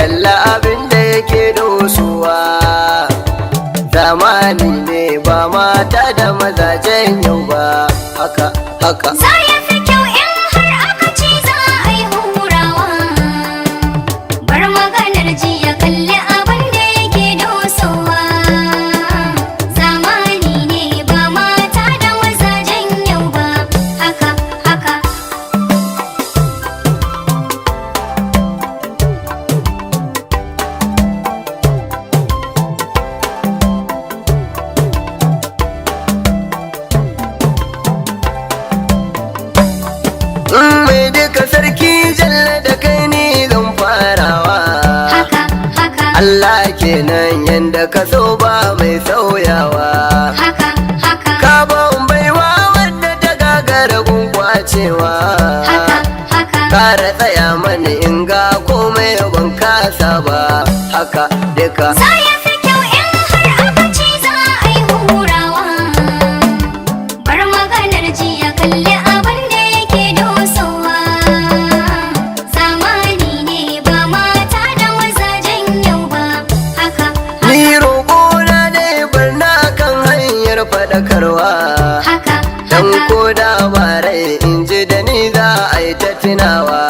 kalla abin da yake dosuwa. Zamani ne ba mata da mazajen yau ba, haka haka. Za ya fi kyau in har aka ce za a yi hurawa. Bar maganar jiya kalli abin da yake dosowa. Zamani ne ba mata da mazajen yau ba, haka haka. Mai duka sarki jalla da kai ni zan farawa. Haka haka Allah kenan yanda ka so ba mai sauyawa. haka haka Ka ban baiwa wadda ta gagara gungwacewa. haka haka. Kara tsaya mani in ga komai ban kasa ba, haka duka. Za ya fi kyau in har aka ce za a yi hurawa. Bar maganar jiya kalli abin da yake dosowa. Zamani ne ba mata da mazajen yau ba, haka Ni roƙona dai barna kan hanyar faɗakarwa. haka Dan haka ko da barai in ji da ni za a yi ta tunawa.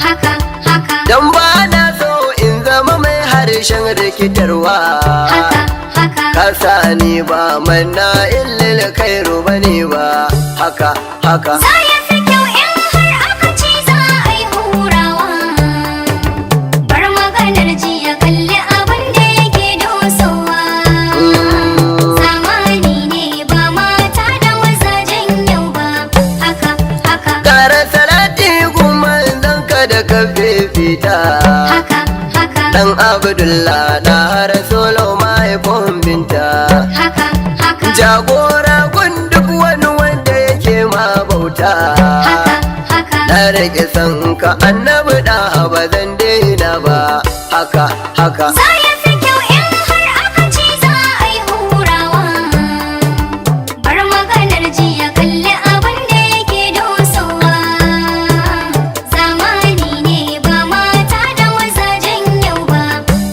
haka haka Dan ba na so in zama mai harshen rikitarwa. haka haka. Kasa ni ba manna illil kairu bane ba, haka haka. Za ya fi kyau in har aka ce za a yi hurawa. Bar maganar jiya kalli abin da yake dosowa. Zamani ne ba mata da mazajen yau ba, haka haka Kara salati gumman dan ka da ka fifita. haka haka Dan Abdullah na Rasulu mahaifin binta. haka haka Jagora gun duk wani wanda yake ma bauta. haka haka. Na rage san ka annabi da ba zan daina ba, haka haka. Za ya fi kyau in har aka ce za a yi hurawa. Bar maganar jiya kalli abin da yake dosowa. Zamani ne ba mata da mazajen yau ba,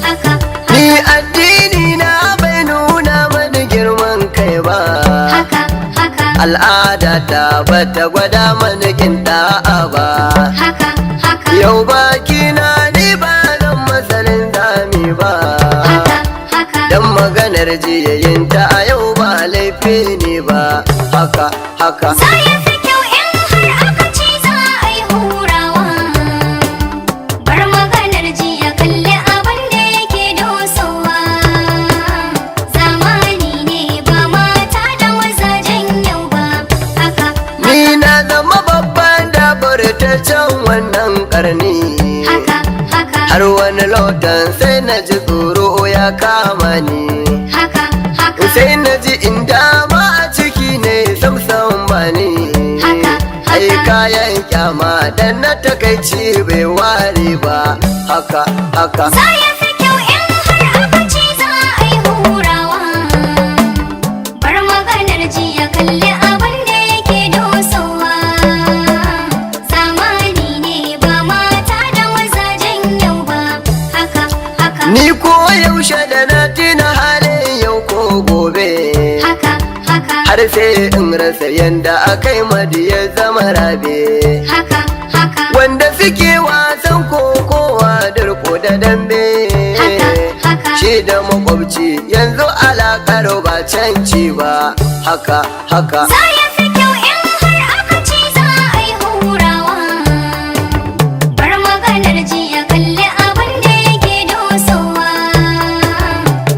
haka Ni addini na bai nuna mani girman kai ba. haka haka Al'ada ta bata gwada mani kin da'a ba. haka haka Yau baki na ni ba zan masalin zami ba. haka haka. Dan maganar jiyayinta a yau ba laifi ne ba, haka haka. Za ya fi kyau in har aka ce za a yi hurawa. Bar maganar jiya kalli abin da yake dosowa. Zamani ne ba mata da mazajen yau ba, haka Ni na zama babban dabartaccen wannan karni. haka haka Har wani lotan sai na ji tsoro ya kama ni. haka haka Sai na ji inda ma a ciki ne samsam ba ni. haka Ai haka. kayan kyama dan na takaici bai ware ba, haka haka. Za ya fi kyau in har aka ce za a yi hurawa. Bar maganar jiya kalli abin da yake dosowa. Zamani ne ba mata da mazajen yau ba, haka haka Ni ko yaushe da na tina halin yau ko gobe. haka haka Har sai in rasa yanda akai madi ya zama rabe. haka haka Wanda suke wasan kokowa dirko da dambe. Haka, haka. Shi da makwabci yanzu alakar ba canci ba, haka haka. Za ya fi kyau in har aka ce za a yi hurawa. Bar maganar jiya kalli abin da yake dosowa.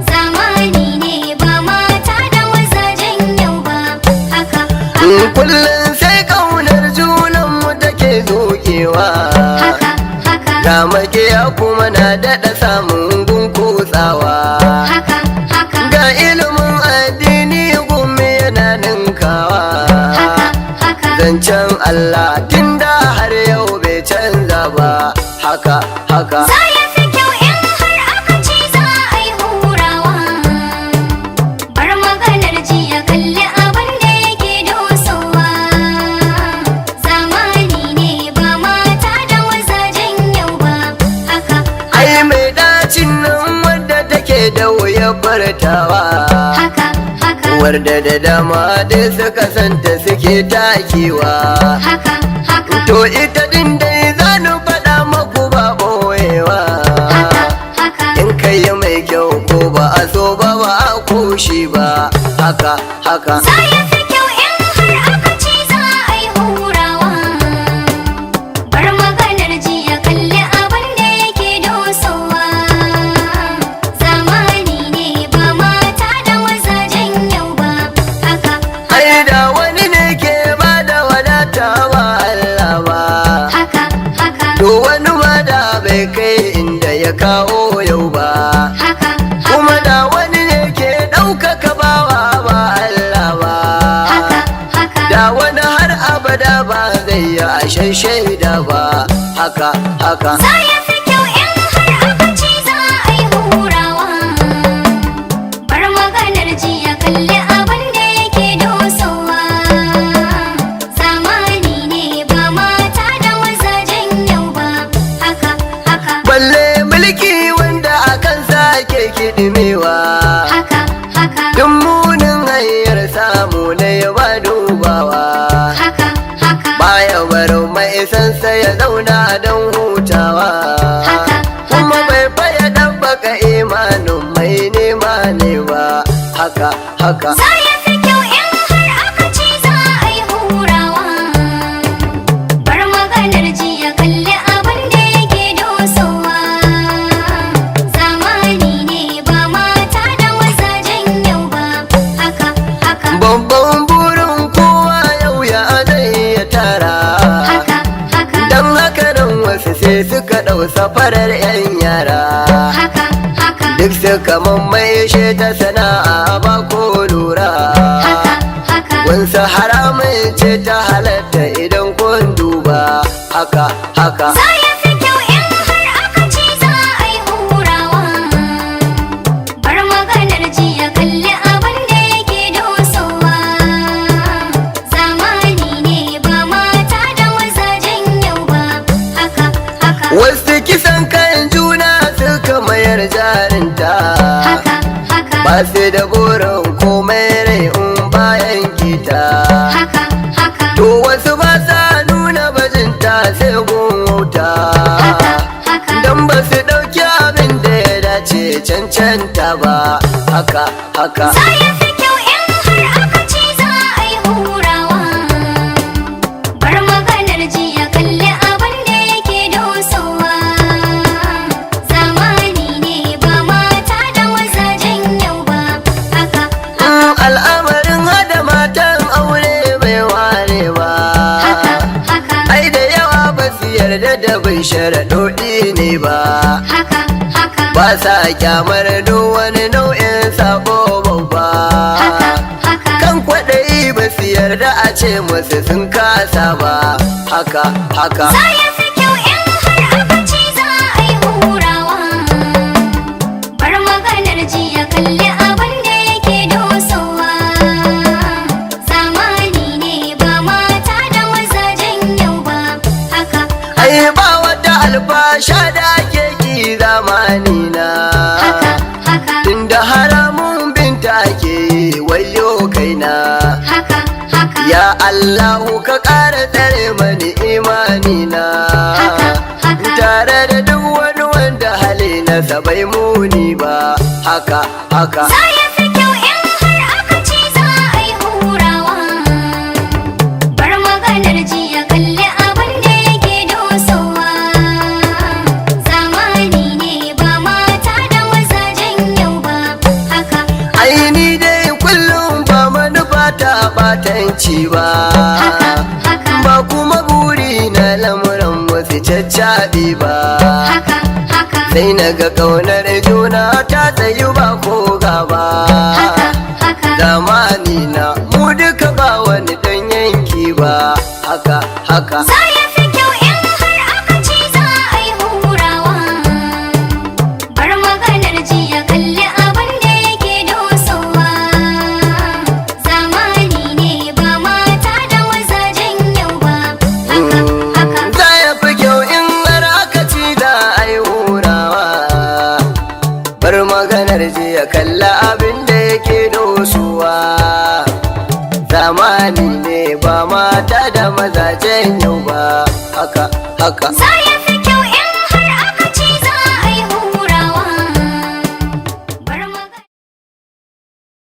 Zamani ne ba mata da mazajen yau ba, haka haka Kullum sai kaunar junanmu take zokewa. haka haka Ga makiya kuma na daɗa samun gun kutsawa. haka haka Ga ilimin addini gumi yana ninkawa. haka haka. Zancen Allah tunda har yau bai canza ba, haka haka. Za ya fi kyau in har aka ce za a yi hurawa. Bar maganar jiya kalli abin da yake dosowa. Zamani ne ba mata da mazajen yau ba, haka Ai mai da furtawa. haka haka Warda da dama dai suka santa suke takewa. haka haka To ita din dai zanu faɗa maku ba ɓoyewa. haka In kai mai kyau ko ba a so ba ba a kushi ba. Haka haka za ya fi kyau in har aka ce za a yi hurawa. Bar maganar jiya kalli abin da yake dosowa. Zamani ne ba mata da mazajen yau ba. Haka ai da wani ne ke ba da wadata ba Allah ba. haka haka To wani ma da bai kai inda ya kawo yau ba. haka Kuma da wani ne ke ɗaukaka bawa ba Allah ba. haka haka Da wani har abada ba zai yi ashen shaida ba. Haka haka za ya fi kyau in har aka ce za a yi hurawa. Bar maganar jiya kalli abin da yake dosowa. Zamani ne ba mata da mazajen yau ba. Haka haka balle mulki wanda akan sake kiɗimewa. haka haka Duk munin hanyar samu na ba dubawa. haka haka Baya barin mai sansa ya zauna don hutawa. Haka, Kuma bai faya ɗabbaka imanin mai nema ne ba. Haka haka za ya fi kyau in har aka ce za a yi hurawa. Bar maganar jiya kalli abin da yake dosowa. Zamani ne ba mata da mazajen yau ba. Haka haka babban burin kowa yau ya zai ya tara. haka haka Don haka nan wasu sai suka ɗau safarar 'yan yara. haka haka Duk suka mammaishe ta sana'a ba ko lura. haka haka Wansa haramun ce ta halatta idan kun duba. Haka haka za ya fi kyau in har aka ce za a yi hurawa. Bar maganar jiya kalli abin da yake dosowa. Zamani ne ba mata da mazajen yau ba. Haka haka wasu kisan kan juna suka mayar jarinta. haka haka Ba su da burin komai rai in bayan kita. haka haka To wasu ba sa nuna bajinta sai gun wuta. haka haka Don ba su ɗauki abin da ya dace cancanta ba. Haka haka za ya fi kyau in har aka ce za a yi hurawa. Bar maganar jiya kalli abin da yake dosowa. Zamani ne ba mata da mazajen yau ba. Haka al'amarin hada matan aure bai ware ba. haka haka Ai da yawa ba su yarda da bai sharaɗoɗi ne ba. haka haka Ba sa kyamar duk wani nau'in sabo babba. haka haka Kan kwaɗayi ba su yarda a ce musu sun kasa ba. Haka haka za ya fi kyau in har aka ce za a yi hurawa. Bar maganar jiya kalli abin da yake dosowa. Zamani ne ba mata da mazajen yau ba. Haka ai ba wata alfasha da ake ki zamani na. haka haka Tunda haramun binta ke wayo kaina. haka haka Ya Allahu ka ƙara tsare mani imani na. haka haka Tare da duk wani wanda hali nasa bai muni ba. Haka haka za ya fi kyau in har aka ce za a yi hurawa. Bar maganar jiya kalli abin da yake dosowa. Zamani ne ba mata da mazajen yau ba. Haka aini dai kullum ba manufa ta ɓatanci ba. haka haka Ba kuma buri na lamuran wasu caccaɓi ba. haka haka Sai na ga ƙaunar juna ta tsayu ba ko gaba. haka haka Zamani na mu duka ba wani ɗan yanki ba. Haka haka za ya fi kyau in har aka ce za a yi hurawa. Bar maganar jiya kalli abin da yake dosowa. Zamani ne ba mata da mazajen yau ba. Haka haka za ya fi kyau in har aka ci da ai hurawa. Bar maganar jiya kalla nan yau ba haka haka Za